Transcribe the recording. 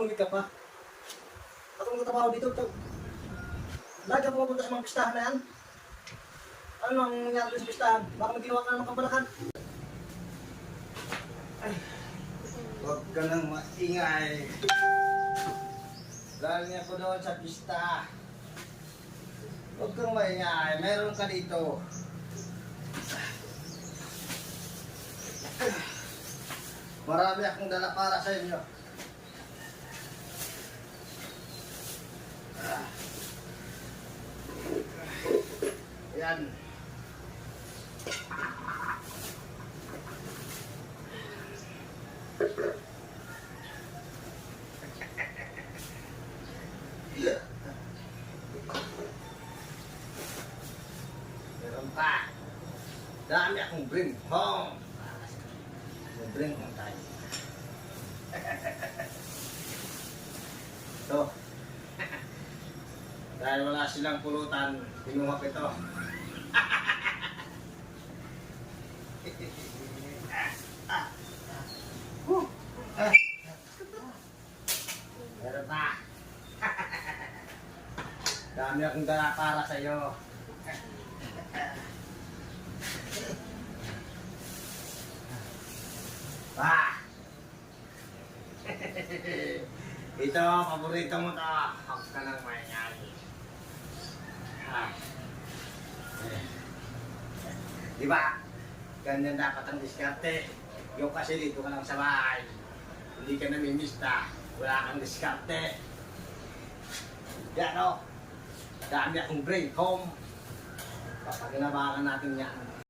Malungit ka pa. Ako magtatrabaho dito. Lagi ako pupunta sa mga pistahan na yan. Ano ang nangyari doon sa pistahan? Baka may ginawa ka na ng kabalakan. Ay. Huwag ka nang maingay. Galing ako doon sa pista. Huwag kang maingay. Meron ka dito. Marami akong dala para sa inyo. Yan. Meron pa. Dami akong bring home. Bring home tayo. So, dahil wala silang pulutan, pinuha ko ito. Meron pa. Dami akong dala para sa iyo. Ito, paborito mo to. Huwag ka nang maingay. Di ba? Ganyan dapat ang diskarte. Yung kasi dito ka lang sa bahay. Hindi ka namimista. Wala kang diskarte. Yan o. Dami akong bring home. Papaginabangan natin yan.